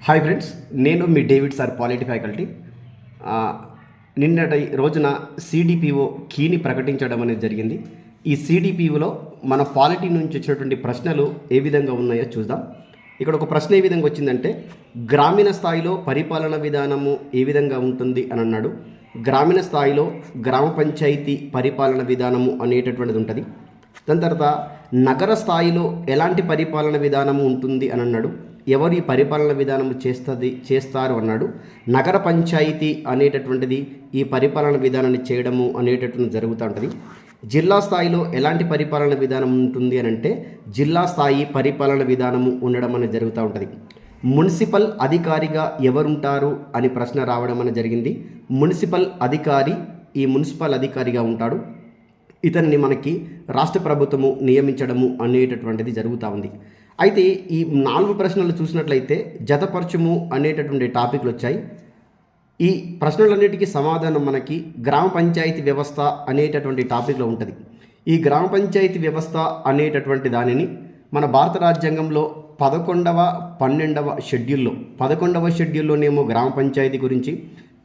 Hi friends, నేను మీ David sir polity faculty. నిన్నటి రోజున సిడిపిఓ కీని ప్రకటించడం అనేది జరిగింది. ఈ సిడిపిఓలో మన పాలిటీ నుంచి వచ్చినటువంటి ప్రశ్నలు ఏ విధంగా ఉన్నాయో చూద్దాం. ఇక్కడ ఒక ప్రశ్న ఏ విధంగా వచ్చిందంటే, గ్రామీణ స్థాయిలో పరిపాలన విధానము ఏ విధంగా ఉంటుంది అని అన్నాడు. గ్రామీణ స్థాయిలో గ్రామ పంచాయతీ పరిపాలన విధానము అనేటటువంటిది ఉంటుంది. దాని తర్వాత నగర స్థాయిలో ఎలాంటి పరిపాలన విధానము ఉంటుంది అని అన్నాడు. ఎవరు ఈ పరిపాలన విధానం చేస్తారు అన్నాడు. నగర పంచాయతీ అనేటటువంటిది ఈ పరిపాలన విధానాన్ని చేయడము అనేటటువంటిది జరుగుతూ ఉంటుంది. జిల్లా స్థాయిలో ఎలాంటి పరిపాలన విధానం ఉంటుంది అని అంటే, జిల్లా స్థాయి పరిపాలన విధానము ఉండడం అనేది జరుగుతూ ఉంటుంది. మున్సిపల్ అధికారిగా ఎవరుంటారు అని ప్రశ్న రావడం అనేది జరిగింది. మున్సిపల్ అధికారిగా ఉంటాడు. ఇతన్ని మనకి రాష్ట్ర ప్రభుత్వము నియమించడము అనేటటువంటిది జరుగుతూ ఉంది. అయితే ఈ 4 ప్రశ్నలు చూసినట్లయితే జతపరచుము అనేటటువంటి టాపిక్లు వచ్చాయి. ఈ ప్రశ్నలన్నిటికీ సమాధానం మనకి గ్రామ పంచాయతీ వ్యవస్థ అనేటటువంటి టాపిక్లో ఉంటుంది. ఈ గ్రామ పంచాయతీ వ్యవస్థ అనేటటువంటి దానిని మన భారత రాజ్యాంగంలో 11వ 12వ షెడ్యూల్లో 11వ షెడ్యూల్లోనేమో గ్రామ పంచాయతీ గురించి,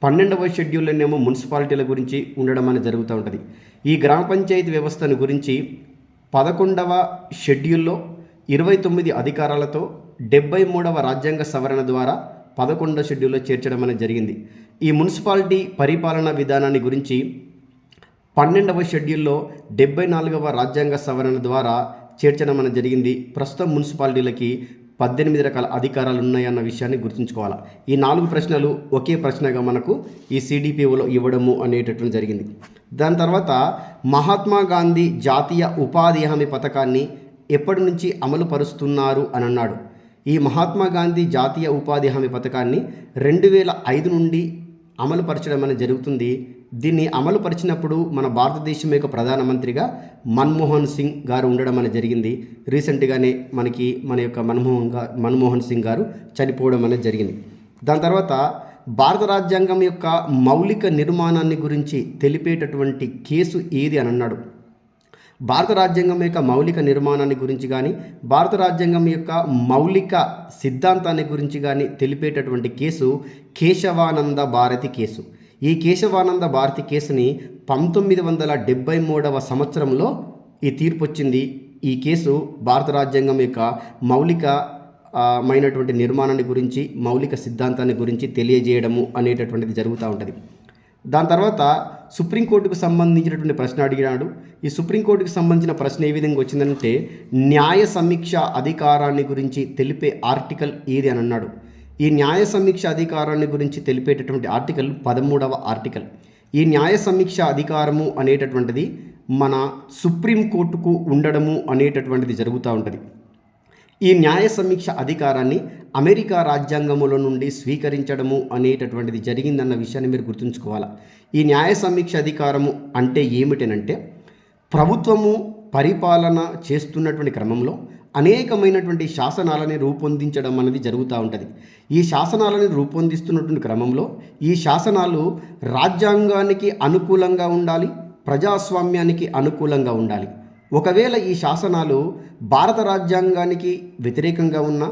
12వ షెడ్యూల్లోనేమో మున్సిపాలిటీల గురించి ఉండడం అనేది జరుగుతూ ఉంటుంది. ఈ గ్రామ పంచాయతీ వ్యవస్థను గురించి 11వ షెడ్యూల్లో 29 అధికారాలతో 73వ రాజ్యాంగ సవరణ ద్వారా 11వ షెడ్యూల్లో చేర్చడం అనేది జరిగింది. ఈ మున్సిపాలిటీ పరిపాలనా విధానాన్ని గురించి 12వ షెడ్యూల్లో 74వ రాజ్యాంగ సవరణ ద్వారా చేర్చడం అనేది జరిగింది. ప్రస్తుతం మున్సిపాలిటీలకి 18 రకాల అధికారాలు ఉన్నాయన్న విషయాన్ని గుర్తుంచుకోవాలి. ఈ 4 ప్రశ్నలు ఒకే ప్రశ్నగా మనకు ఈ సిడిపిఓలో ఇవ్వడము అనేటటువంటి జరిగింది. దాని తర్వాత మహాత్మా గాంధీ జాతీయ ఉపాధి హామీ పథకాన్ని ఎప్పటి నుంచి అమలు పరుస్తున్నారు అని అన్నాడు. ఈ మహాత్మా గాంధీ జాతీయ ఉపాధి హామీ పథకాన్ని 2005 నుండి అమలు పరచడం అనేది జరుగుతుంది. దీన్ని అమలు పరిచినప్పుడు మన భారతదేశం యొక్క ప్రధానమంత్రిగా మన్మోహన్ సింగ్ గారు ఉండడం అనేది జరిగింది. రీసెంట్గానే మన యొక్క మన్మోహన్ సింగ్ గారు చనిపోవడం అనేది జరిగింది. దాని తర్వాత భారత రాజ్యాంగం యొక్క మౌలిక నిర్మాణాన్ని గురించి తెలిపేటటువంటి కేసు ఏది అని అన్నాడు. భారత రాజ్యాంగం యొక్క మౌలిక నిర్మాణాన్ని గురించి కానీ, భారత రాజ్యాంగం యొక్క మౌలిక సిద్ధాంతాన్ని గురించి కానీ తెలిపేటటువంటి కేసు కేశవానంద భారతి కేసు. ఈ కేశవానంద భారతి కేసుని 1973వ సంవత్సరంలో ఈ తీర్పు వచ్చింది. ఈ కేసు భారత రాజ్యాంగం యొక్క మౌలికమైనటువంటి నిర్మాణాన్ని గురించి, మౌలిక సిద్ధాంతాన్ని గురించి తెలియజేయడము అనేటటువంటిది జరుగుతూ ఉంటుంది. దాని తర్వాత సుప్రీంకోర్టుకు సంబంధించినటువంటి ప్రశ్న అడిగినాడు. ఈ సుప్రీంకోర్టుకు సంబంధించిన ప్రశ్న ఏ విధంగా వచ్చిందంటే, న్యాయ సమీక్ష అధికారాన్ని గురించి తెలిపే ఆర్టికల్ ఏది అని అన్నాడు. ఈ న్యాయ సమీక్ష అధికారాన్ని గురించి తెలిపేటటువంటి ఆర్టికల్ 13వ ఆర్టికల్. ఈ న్యాయ సమీక్ష అధికారము అనేటటువంటిది మన సుప్రీంకోర్టుకు ఉండడము అనేటటువంటిది జరుగుతూ ఉంటుంది. ఈ న్యాయ సమీక్ష అధికారాన్ని అమెరికా రాజ్యాంగముల నుండి స్వీకరించడము అనేటటువంటిది జరిగిందన్న విషయాన్ని మీరు గుర్తుంచుకోవాలి. ఈ న్యాయ సమీక్ష అధికారము అంటే ఏమిటనంటే, ప్రభుత్వము పరిపాలన చేస్తున్నటువంటి క్రమంలో అనేకమైనటువంటి శాసనాలని రూపొందించడం అనేది జరుగుతూ ఉంటుంది. ఈ శాసనాలను రూపొందిస్తున్నటువంటి క్రమంలో ఈ శాసనాలు రాజ్యాంగానికి అనుకూలంగా ఉండాలి, ప్రజాస్వామ్యానికి అనుకూలంగా ఉండాలి. ఒకవేళ ఈ శాసనాలు భారత రాజ్యాంగానికి వ్యతిరేకంగా ఉన్న,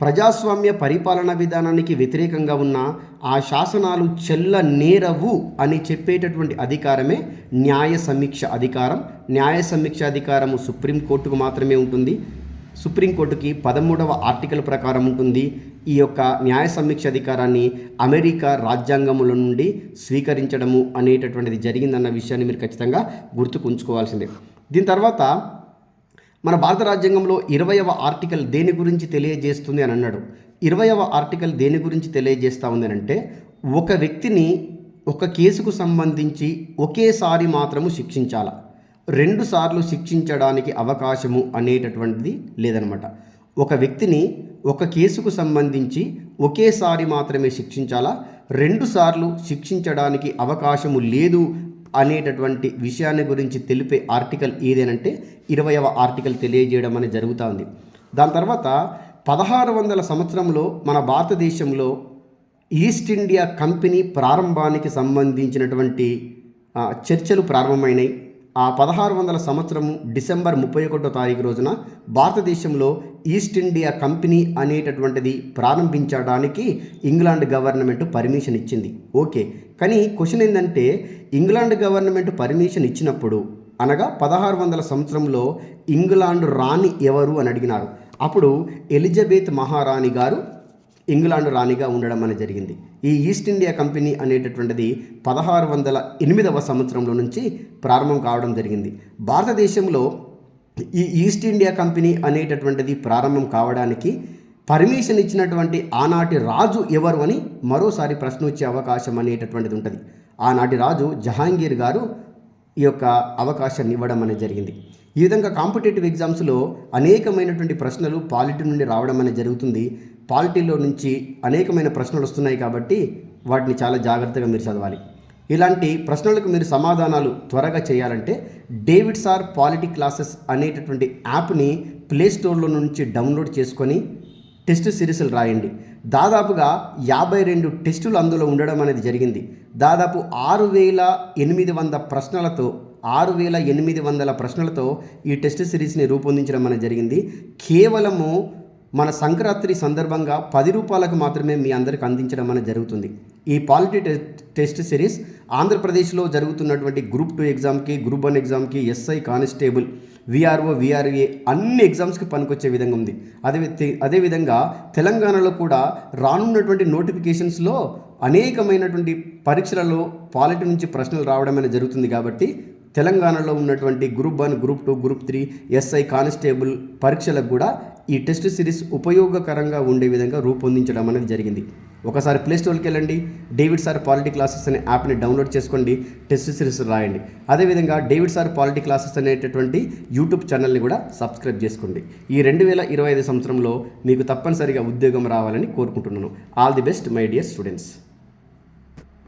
ప్రజాస్వామ్య పరిపాలన విధానానికి వ్యతిరేకంగా ఉన్న ఆ శాసనాలు చెల్లనేరవు అని చెప్పేటటువంటి అధికారమే న్యాయ సమీక్ష అధికారం. న్యాయ సమీక్ష అధికారము సుప్రీంకోర్టుకు మాత్రమే ఉంటుంది. సుప్రీంకోర్టుకి 13వ ఆర్టికల్ ప్రకారం ఉంటుంది. ఈ యొక్క న్యాయ సమీక్ష అధికారాన్ని అమెరికా రాజ్యాంగముల నుండి స్వీకరించడము అనేటటువంటిది జరిగిందన్న విషయాన్ని మీరు ఖచ్చితంగా గుర్తుకుంచుకోవాల్సిందే. దీని తర్వాత మన భారత రాజ్యాంగంలో 20వ ఆర్టికల్ దేని గురించి తెలియజేస్తుంది అని అన్నాడు. 20వ ఆర్టికల్ దేని గురించి తెలియజేస్తూ ఉంది అని అంటే, ఒక వ్యక్తిని ఒక కేసుకు సంబంధించి ఒకేసారి మాత్రము శిక్షించాల, 2 సార్లు శిక్షించడానికి అవకాశము అనేటటువంటిది లేదనమాట. ఒక వ్యక్తిని ఒక కేసుకు సంబంధించి ఒకేసారి మాత్రమే శిక్షించాలా, 2 సార్లు శిక్షించడానికి అవకాశము లేదు అనేటటువంటి విషయాన్ని గురించి తెలిపే ఆర్టికల్ ఏదేనంటే 20వ ఆర్టికల్ తెలియజేయడం అనేది జరుగుతూ ఉంది. దాని తర్వాత 1600 సంవత్సరంలో మన భారతదేశంలో ఈస్ట్ ఇండియా కంపెనీ ప్రారంభానికి సంబంధించినటువంటి చర్చలు ప్రారంభమైనాయి. ఆ 1600 సంవత్సరము డిసెంబర్ 31వ తారీఖు రోజున భారతదేశంలో ఈస్ట్ ఇండియా కంపెనీ అనేటటువంటిది ప్రారంభించడానికి ఇంగ్లాండ్ గవర్నమెంట్ పర్మిషన్ ఇచ్చింది. ఓకే, కానీ క్వశ్చన్ ఏంటంటే ఇంగ్లాండ్ గవర్నమెంట్ పర్మిషన్ ఇచ్చినప్పుడు అనగా 1600 సంవత్సరంలో ఇంగ్లాండ్ రాణి ఎవరు అని అడిగినారు. అప్పుడు ఎలిజబెత్ మహారాణి గారు ఇంగ్లాండ్ రాణిగా ఉండడం అనేది జరిగింది. ఈ ఈస్ట్ ఇండియా కంపెనీ అనేటటువంటిది 1608వ సంవత్సరంలో నుంచి ప్రారంభం కావడం జరిగింది. భారతదేశంలో ఈ ఈస్ట్ ఇండియా కంపెనీ అనేటటువంటిది ప్రారంభం కావడానికి పర్మిషన్ ఇచ్చినటువంటి ఆనాటి రాజు ఎవరు అని మరోసారి ప్రశ్న వచ్చే అవకాశం అనేటటువంటిది ఉంటుంది. ఆనాటి రాజు జహాంగీర్ గారు ఈ యొక్క అవకాశాన్ని ఇవ్వడం అనేది జరిగింది. ఈ విధంగా కాంపిటేటివ్ ఎగ్జామ్స్లో అనేకమైనటువంటి ప్రశ్నలు పాలిటీ నుండి రావడం అనేది జరుగుతుంది. పాలిటీలో నుంచి అనేకమైన ప్రశ్నలు వస్తున్నాయి కాబట్టి వాటిని చాలా జాగ్రత్తగా మీరు చదవాలి. ఇలాంటి ప్రశ్నలకు మీరు సమాధానాలు త్వరగా చేయాలంటే డేవిడ్ సార్ పాలిటీ క్లాసెస్ అనేటటువంటి యాప్ని ప్లేస్టోర్లో నుంచి డౌన్లోడ్ చేసుకొని టెస్ట్ సిరీస్లు రాయండి. దాదాపుగా 52 టెస్టులు అందులో ఉండడం అనేది జరిగింది. దాదాపు 6800 ప్రశ్నలతో 6800 ప్రశ్నలతో ఈ టెస్ట్ సిరీస్ని రూపొందించడం అనేది జరిగింది. కేవలము మన సంక్రాంతి సందర్భంగా 10 రూపాయలకు మాత్రమే మీ అందరికి అందించడం అనేది జరుగుతుంది. ఈ పాలిటీ టెస్ట్ సిరీస్ ఆంధ్రప్రదేశ్లో జరుగుతున్నటువంటి గ్రూప్ 2 ఎగ్జామ్కి, గ్రూప్ 1 ఎగ్జామ్కి, ఎస్ఐ కానిస్టేబుల్, విఆర్ఓ, విఆర్ఏ అన్ని ఎగ్జామ్స్కి పనికొచ్చే విధంగా ఉంది. అదేవిధంగా తెలంగాణలో కూడా రానున్నటువంటి నోటిఫికేషన్స్లో అనేకమైనటువంటి పరీక్షలలో పాలిటీ నుంచి ప్రశ్నలు రావడం అనేది జరుగుతుంది. కాబట్టి తెలంగాణలో ఉన్నటువంటి group 1, group 2, group 3, SI constable పరీక్షలకు కూడా ఈ టెస్ట్ సిరీస్ ఉపయోగకరంగా ఉండే విధంగా రూపొందించడం అనేది జరిగింది. ఒకసారి ప్లేస్టోర్కి వెళ్ళండి, డేవిడ్ సార్ పాలిటీ క్లాసెస్ అనే యాప్ని డౌన్లోడ్ చేసుకోండి, టెస్ట్ సిరీస్ రాయండి. అదేవిధంగా డేవిడ్ సార్ పాలిటీ క్లాసెస్ అనేటటువంటి యూట్యూబ్ ఛానల్ని కూడా సబ్స్క్రైబ్ చేసుకోండి. ఈ 2025 సంవత్సరంలో మీకు తప్పనిసరిగా ఉద్యోగం రావాలని కోరుకుంటున్నాను. All the best my dear students.